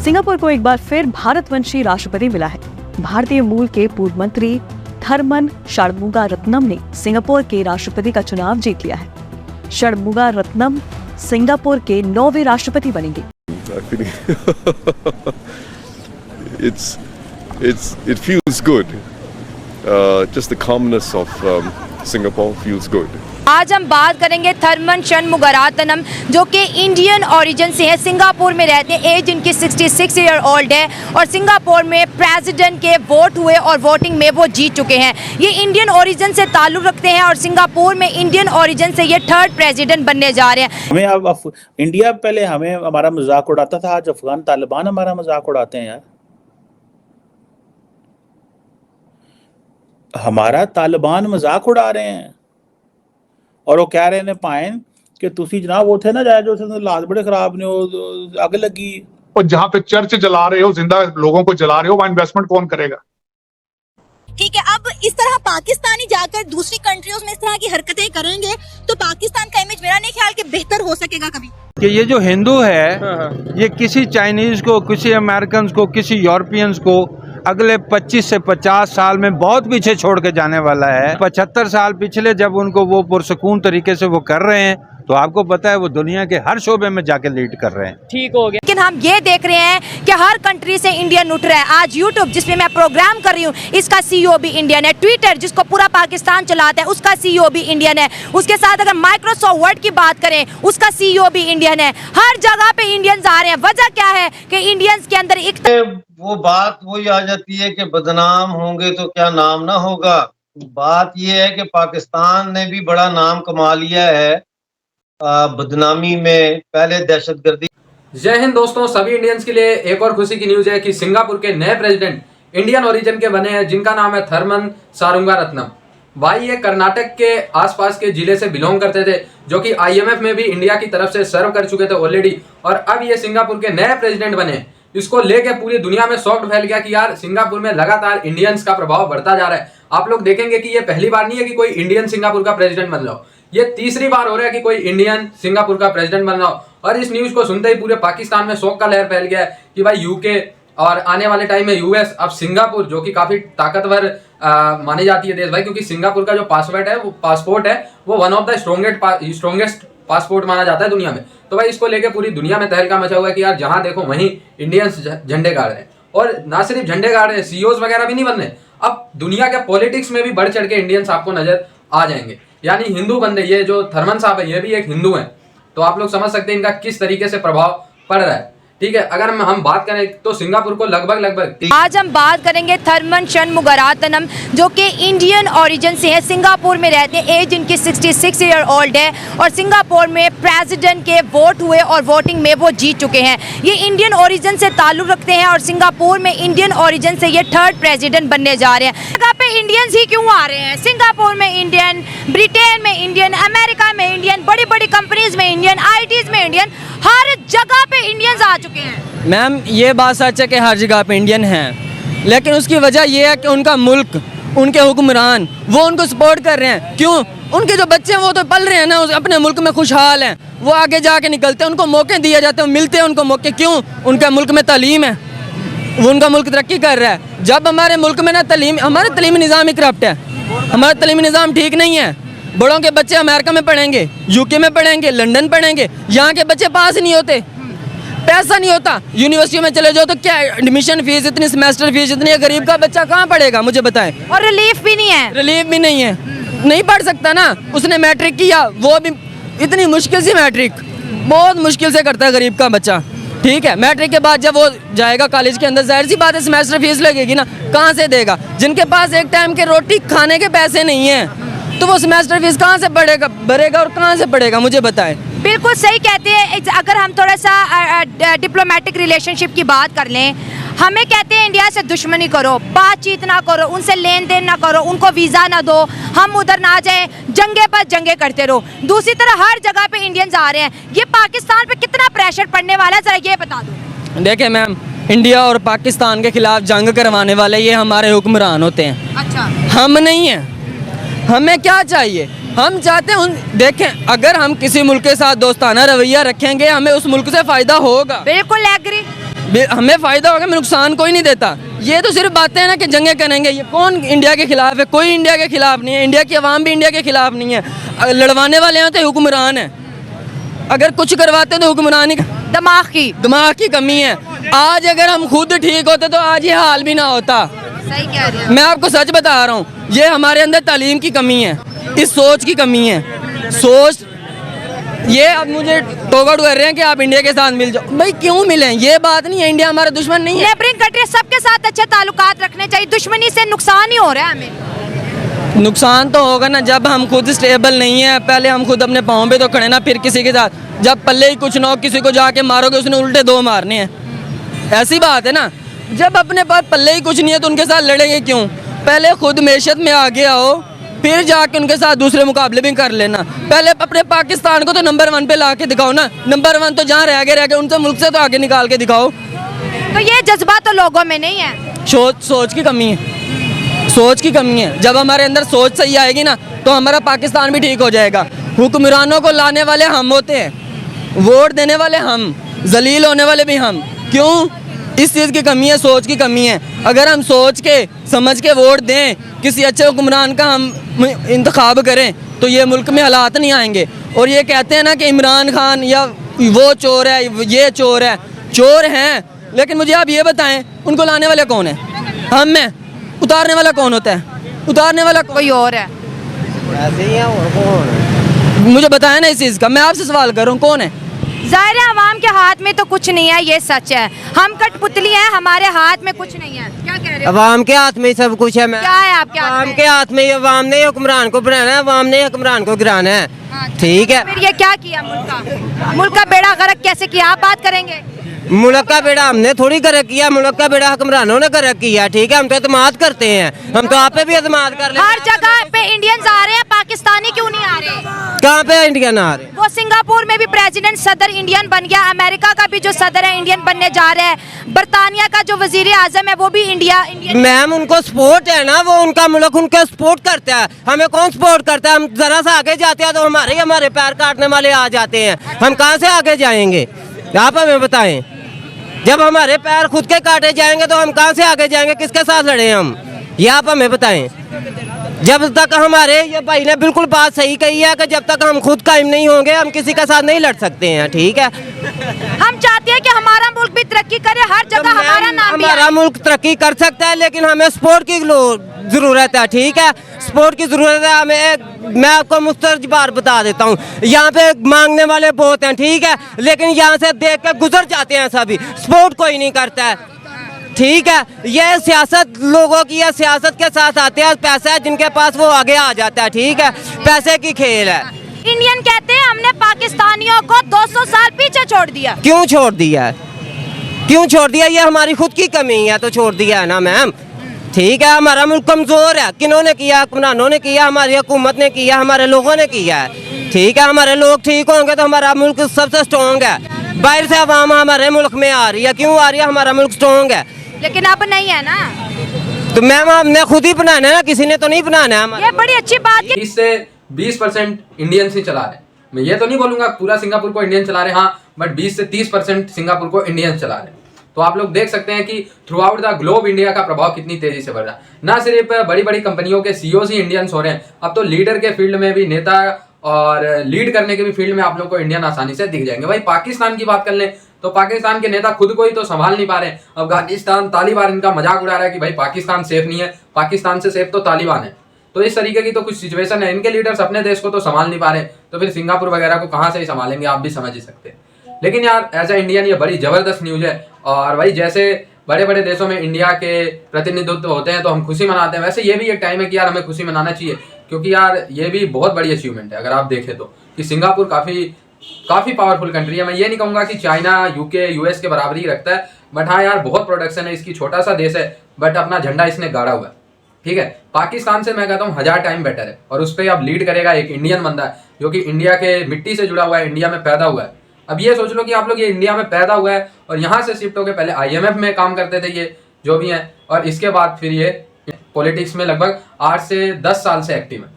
Singapore को एक बार फिर भारतवंशी राष्ट्रपति मिला है। भारतीय मूल के पूर्व मंत्री थरमन षणमुगारत्नम ने सिंगापुर के राष्ट्रपति का चुनाव जीत लिया है। षणमुगारत्नम सिंगापुर के 9वें राष्ट्रपति बनेंगे। It feels good. Just the calmness of Singapore feels good. आज हम बात करेंगे थरमन षणमुगारत्नम जो कि इंडियन ओरिजिन से है, सिंगापुर में रहते हैं। एज इनकी 66 ईयर ओल्ड है और सिंगापुर में प्रेसिडेंट के वोट हुए और वोटिंग में वो जीत चुके हैं। ये इंडियन ओरिजिन से ताल्लुक़ रखते हैं और सिंगापुर में इंडियन ओरिजिन से ये 3rd प्रेसिडेंट बनने जा रहे हैं। हमें अब इंडिया पहले हमें हमारा मजाक उड़ाता था, आज अफगान तालिबान हमारा मजाक उड़ाते हैं यार। हमारा तालिबान मजाक उड़ा रहे हैं और वो कह रहे ने पाए कि तुसी जनाब वो थे ना जाए जो हालात बड़े खराब ने, वो आग लगी। और जहाँ पे चर्च जला रहे हो, जिंदा लोगों को जला रहे हो, वहाँ इन्वेस्टमेंट कौन करेगा? ठीक है, अब इस तरह पाकिस्तानी जाकर दूसरी कंट्रियों में इस तरह की हरकतें करेंगे तो पाकिस्तान का इमेज मेरा नहीं ख्याल कि बेहतर हो सकेगा कभी। कि ये जो हिंदू है ये किसी चाइनीज को, किसी अमेरिकन को, किसी यूरोपियंस को अगले 25 से 50 साल में बहुत पीछे छोड़ के जाने वाला है। 75 साल पिछले जब उनको वो पुरसकून तरीके से वो कर रहे हैं तो आपको पता है वो दुनिया के हर शोबे में जाके लीड कर रहे हैं। ठीक हो गया। लेकिन हम ये देख रहे हैं कि हर कंट्री से इंडियन उठ रहा है। आज यूट्यूब जिसमें मैं प्रोग्राम कर रही हूँ इसका CEO भी इंडियन है। ट्विटर जिसको पूरा पाकिस्तान चलाता है उसका CEO भी इंडियन है। उसके साथ अगर माइक्रोसॉफ्ट वर्ड की बात करें उसका CEO भी इंडियन है। हर जगह पे इंडियंस आ रहे हैं। वजह क्या है कि इंडियंस के अंदर एक वो बात वही आ जाती है कि बदनाम होंगे तो क्या नाम ना होगा। बात ये है कि पाकिस्तान ने भी बड़ा नाम कमा लिया है बदनामी में, पहले दहशतगर्दी। जय हिंद दोस्तों, सभी इंडियंस के लिए एक और खुशी की न्यूज है कि सिंगापुर के नए प्रेसिडेंट इंडियन ओरिजिन के बने हैं जिनका नाम है थरमन षणमुगारत्नम। भाई ये कर्नाटक के आसपास के जिले से बिलोंग करते थे जो कि IMF में भी इंडिया की तरफ से सर्व कर चुके थे ऑलरेडी, और अब ये सिंगापुर के नए प्रेसिडेंट बने। इसको लेके पूरी दुनिया में शॉक फैल गया कि यार सिंगापुर में लगातार इंडियंस का प्रभाव बढ़ता जा रहा है। आप लोग देखेंगे कि ये पहली बार नहीं है कि कोई इंडियन सिंगापुर का प्रेसिडेंट बन रहा हो, ये तीसरी बार हो रहा है कि कोई इंडियन सिंगापुर का प्रेसिडेंट बन रहा हो। और इस न्यूज को सुनते ही पूरे पाकिस्तान में शोक का लहर फैल गया है कि भाई UK और आने वाले टाइम में US, अब सिंगापुर जो कि काफी ताकतवर मानी जाती है देश भाई, क्योंकि सिंगापुर का जो पासपोर्ट है वो one of the strongest passport माना जाता है दुनिया में। तो भाई इसको लेके पूरी दुनिया में तहलका मचा हुआ है कि यार जहां देखो वहीं इंडियंस झंडे गाड़ रहे हैं। और ना सिर्फ झंडे गाड़ रहे हैं, CEOs वगैरह भी नहीं बन रहे, अब दुनिया के पॉलिटिक्स में भी बढ़ चढ़ के इंडियंस आपको नजर आ जाएंगे। यानी हिंदू बंदे, ये जो थरमन साहब है ये भी एक हिंदू हैं, तो आप लोग समझ सकते हैं इनका किस तरीके से प्रभाव पड़ रहा है। ठीक है, अगर हम बात करें तो सिंगापुर को लगभग आज हम बात करेंगे थरमन षणमुगारत्नम जो कि इंडियन ओरिजिन से है, सिंगापुर में रहते हैं। एज इनकी 66 ईयर ओल्ड है और सिंगापुर में प्रेसिडेंट के वोट हुए और वोटिंग में वो जीत चुके हैं। ये इंडियन ओरिजिन से ताल्लुक़ रखते हैं और सिंगापुर में इंडियन ओरिजिन से ये 3rd प्रेसिडेंट बनने जा रहे हैं। जगह पे इंडियंस ही क्यों आ रहे हैं? सिंगापुर में इंडियन, ब्रिटेन में इंडियन, अमेरिका में इंडियन, बड़ी बड़ी कंपनीज में इंडियन, ITs में इंडियन, हर जगह पे इंडियंस आ चुके हैं। मैम ये बात सच है कि हर जगह पे इंडियन हैं, लेकिन उसकी वजह ये है कि उनका मुल्क, उनके हुक्मरान वो उनको सपोर्ट कर रहे हैं। क्यों? उनके जो बच्चे हैं वो तो पल रहे हैं ना, अपने मुल्क में खुशहाल हैं, वो आगे जाके निकलते हैं, उनको मौके दिए जाते हैं, मिलते हैं उनको मौके। क्यों? उनका मुल्क में तालीम है, वो उनका मुल्क तरक्की कर रहा है। जब हमारे मुल्क में ना तालीम, हमारा तालीमी निज़ाम ही करप्ट है, हमारा तालीमी निज़ाम ठीक नहीं है। बड़ों के बच्चे अमेरिका में पढ़ेंगे, UK में पढ़ेंगे, लंदन पढ़ेंगे, यहाँ के बच्चे पास नहीं होते, पैसा नहीं होता। यूनिवर्सिटी में चले जाओ तो क्या एडमिशन फीस इतनी, सेमेस्टर फीस इतनी है, गरीब का बच्चा कहाँ पढ़ेगा मुझे बताएं। और रिलीफ भी नहीं है, रिलीफ भी नहीं है, नहीं पढ़ सकता ना। उसने मैट्रिक किया, वो भी इतनी मुश्किल से मैट्रिक, बहुत मुश्किल से करता है गरीब का बच्चा। ठीक है, मैट्रिक के बाद जब वो जाएगा कॉलेज के अंदर, जाहिर सी बात है सेमेस्टर फीस लगेगी ना, कहाँ से देगा? जिनके पास एक टाइम के रोटी खाने के पैसे नहीं हैं तो वो सेमेस्टर फीस कहाँ से भरेगा और कहाँ से पढ़ेगा मुझे बताएं। बिल्कुल सही कहते हैं। अगर हम थोड़ा सा डिप्लोमेटिक रिलेशनशिप की बात कर लें, हमें कहते हैं इंडिया से दुश्मनी करो, बातचीत ना करो, उनसे लेन देन ना करो, उनको वीज़ा ना दो, हम उधर ना जाएं, जंगे पर जंगे करते रहो। दूसरी तरफ हर जगह पे इंडियंस आ रहे हैं, ये पाकिस्तान पे कितना प्रेशर पड़ने वाला है, जरा ये बता दो। देखिए मैम, इंडिया और पाकिस्तान के खिलाफ जंग करवाने वाले ये हमारे हुक्मरान होते हैं। अच्छा, हम नहीं हैं। हमें क्या चाहिए? हम चाहते हैं देखें, अगर हम किसी मुल्क के साथ दोस्ताना रवैया रखेंगे हमें उस मुल्क से फ़ायदा होगा। बिल्कुल एग्री। हमें फ़ायदा होगा, नुकसान कोई नहीं देता। ये तो सिर्फ बातें हैं ना कि जंगें करेंगे। ये कौन इंडिया के खिलाफ है? कोई इंडिया के खिलाफ नहीं है। इंडिया की आवाम भी इंडिया के खिलाफ नहीं है। लड़वाने वाले हैं तो हुक्मरान है। अगर कुछ करवाते तो हुक्मरानी दिमाग की कमी है। आज अगर हम खुद ठीक होते तो आज ये हाल भी ना होता। सही कह रहे हैं। मैं आपको सच बता रहा हूँ, ये हमारे अंदर तालीम की कमी है, इस सोच की कमी है। सोच ये अब मुझे टोकआउट कर रहे हैं कि आप इंडिया के साथ मिल जाओ। भाई क्यों मिलें? ये बात नहीं है, इंडिया हमारा दुश्मन नहीं है। नेबरिंग कंट्री सबके साथ अच्छे ताल्लुकात रखने चाहिए। दुश्मनी से नुकसान ही हो रहा है हमें। नुकसान तो होगा ना जब हम खुद स्टेबल नहीं है। पहले हम खुद अपने पाँव पे तो खड़े ना, फिर किसी के साथ। जब पल्ले ही कुछ ना हो, किसी को जाके मारोगे उसने उल्टे 2 मारने हैं। ऐसी बात है ना। जब अपने पास पल्ले ही कुछ नहीं है तो उनके साथ लड़ेंगे क्यों? पहले खुद मैशत में आगे आओ, फिर जाके उनके साथ दूसरे मुकाबले भी कर लेना। पहले अपने पाकिस्तान को तो नंबर 1 पे ला के दिखाओ ना। नंबर 1 तो जहाँ रह गए उनसे मुल्क से तो आगे निकाल के दिखाओ। तो ये जज्बा तो लोगों में नहीं है। सोच की कमी है। सोच की कमी है। जब हमारे अंदर सोच सही आएगी ना तो हमारा पाकिस्तान भी ठीक हो जाएगा। हुक्मरानों को लाने वाले हम होते हैं, वोट देने वाले हम, जलील होने वाले भी हम। क्यों? इस चीज़ की कमी है, सोच की कमी है। अगर हम सोच के समझ के वोट दें, किसी अच्छे हुक्मरान का हम इंतखाब करें तो ये मुल्क में हालात नहीं आएंगे। और ये कहते हैं ना कि इमरान खान या वो चोर है, ये चोर है। चोर हैं, लेकिन मुझे आप ये बताएं उनको लाने वाले कौन है? हम हैं। उतारने वाला कौन होता है? उतारने वाला कोई और है। मुझे बताया ना इस चीज़ का। मैं आपसे सवाल कर रहा हूँ, कौन है? जाहिर है आवाम के हाथ में तो कुछ नहीं है, ये सच है। हम कठपुतली हैं, हमारे हाथ में कुछ नहीं है। क्या कह रहे हो? अवाम के हाथ में सब कुछ है। क्या है आपके हाथ में? अवाम के हाथ में अवाम ने हुक्मरान को बनाना है, अवाम ने हुक्मरान को गिराना है। ठीक है। फिर ये क्या किया मुल्क का बेड़ा गर्क कैसे किया? आप बात करेंगे। मुल्क का बेड़ा हमने थोड़ी गर्क किया, मुल्क का बेड़ा हुक्मरानों ने गर्क किया। ठीक है, हम तो एतमाद करते हैं, हम तो आप पे भी एतमाद कर लेते हैं। हर जगह पे इंडियंस आ रहे हैं, पाकिस्तानी क्यों नहीं आ रहे? कहाँ पे इंडियन आ रहे? वो सिंगापुर में भी प्रेसिडेंट सदर इंडियन बन गया। अमेरिका का भी जो सदर है इंडियन बनने जा रहे हैं। बरतानिया का जो वजीर आजम है वो भी इंडियन। मैम उनको सपोर्ट है ना, वो उनका मुल्क उनको सपोर्ट करता है। हमें कौन सपोर्ट करता है? हम जरा सा आगे जाते हैं तो हमारे पैर काटने वाले आ जाते हैं। हम कहाँ से आगे जाएंगे? आप हमें बताएं। जब हमारे पैर खुद के काटे जाएंगे तो हम कहाँ से आगे जाएंगे? किसके साथ लड़े हम? ये आप हमें बताएं। जब तक हमारे ये भाई ने बिल्कुल बात सही कही है कि जब तक हम खुद कायम नहीं होंगे हम किसी के साथ नहीं लड़ सकते हैं। ठीक है, हम चाहते हैं कि हमारा मुल्क भी तरक्की करे, हर जगह हमारा नाम भी हमारा मुल्क तरक्की कर सकता है, लेकिन हमें सपोर्ट की जरूरत है। ठीक है, सपोर्ट की जरूरत है हमें। मैं आपको मुस्तरज बार बता देता हूँ, यहाँ पे मांगने वाले बहुत हैं। ठीक है, लेकिन यहाँ से देख कर गुजर जाते हैं सभी, सपोर्ट कोई नहीं करता है। ठीक है, ये सियासत लोगों की है, सियासत के साथ आते हैं। पैसा है जिनके पास वो आगे आ जाता है। ठीक है, पैसे की खेल है। इंडियन कहते हैं हमने पाकिस्तानियों को 200 साल पीछे छोड़ दिया। क्यों छोड़ दिया है? क्यों छोड़ दिया? ये हमारी खुद की कमी है तो छोड़ दिया है ना मैम। ठीक है, हमारा मुल्क कमजोर है। किन्होंने किया? हुक्मरानों ने किया, हमारी हुकूमत ने किया, हमारे लोगों ने किया है। ठीक है, हमारे लोग ठीक होंगे तो हमारा मुल्क सबसे स्ट्रॉन्ग है। बाहर से अवाम हमारे मुल्क में आ रही है, क्यों आ रही है? हमारा मुल्क स्ट्रॉन्ग है। लेकिन अब नहीं है ना। तो मैम हमने खुद ही बनाना है ना, किसी ने तो नहीं बनाना है। ये बड़ी अच्छी बात है। 20 से 20% इंडियंस ही चला रहे हैं। मैं ये तो नहीं बोलूंगा पूरा सिंगापुर को इंडियन चला रहे हैं, हाँ, बट 20 से 30% सिंगापुर को इंडियंस चला रहे हैं। तो आप लोग देख सकते हैं कि through out the globe India का प्रभाव कितनी तेजी से बढ़ रहा है। ना सिर्फ बड़ी बड़ी कंपनियों के सीईओ ही इंडियंस हो रहे हैं, अब तो लीडर के फील्ड में भी, नेता और लीड करने के भी फील्ड में आप लोग को इंडियन आसानी से दिख जाएंगे। भाई पाकिस्तान की बात कर लें तो पाकिस्तान के नेता खुद को ही तो संभाल नहीं पा रहे हैं। अफगानिस्तान, तालिबान इनका मजाक उड़ा रहा है कि भाई पाकिस्तान सेफ नहीं है, पाकिस्तान से सेफ तो तालिबान है। तो इस तरीके की तो कुछ सिचुएशन है। इनके लीडर्स अपने देश को तो संभाल नहीं पा रहे, तो फिर सिंगापुर वगैरह को कहाँ से ही संभालेंगे? आप भी समझ ही सकते हैं। लेकिन यार एज ए इंडियन ये बड़ी जबरदस्त न्यूज है। और भाई जैसे बड़े बड़े देशों में इंडिया के प्रतिनिधित्व होते हैं तो हम खुशी मनाते हैं, वैसे ये भी एक टाइम है कि यार हमें खुशी मनाना चाहिए, क्योंकि यार ये भी बहुत बड़ी अचीवमेंट है। अगर आप देखें तो कि सिंगापुर काफ़ी पावरफुल कंट्री है। मैं ये नहीं कहूँगा कि चाइना, यूके, यूएस के बराबर ही रखता है, बट हाँ यार बहुत प्रोडक्शन है इसकी। छोटा सा देश है बट अपना झंडा इसने गाड़ा हुआ है। ठीक है, पाकिस्तान से मैं कहता हूँ 1000 टाइम बेटर है। और उस पर अब लीड करेगा एक इंडियन बंदा है जो कि इंडिया के मिट्टी से जुड़ा हुआ है, इंडिया में पैदा हुआ है। अब ये सोच लो कि आप लोग ये इंडिया में पैदा हुआ है और यहाँ से शिफ्ट होकर पहले IMF में काम करते थे ये जो भी हैं, और इसके बाद फिर ये पॉलिटिक्स में लगभग 8 से 10 साल से एक्टिव है।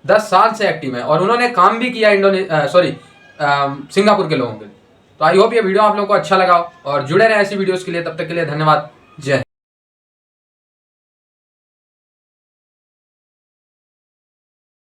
10 साल से एक्टिव है और उन्होंने काम भी किया सिंगापुर के लोगों के लिए। तो आई होप ये वीडियो आप लोगों को अच्छा लगा और जुड़े रहे ऐसी वीडियोस के लिए। तब तक के लिए धन्यवाद। जय हिंद।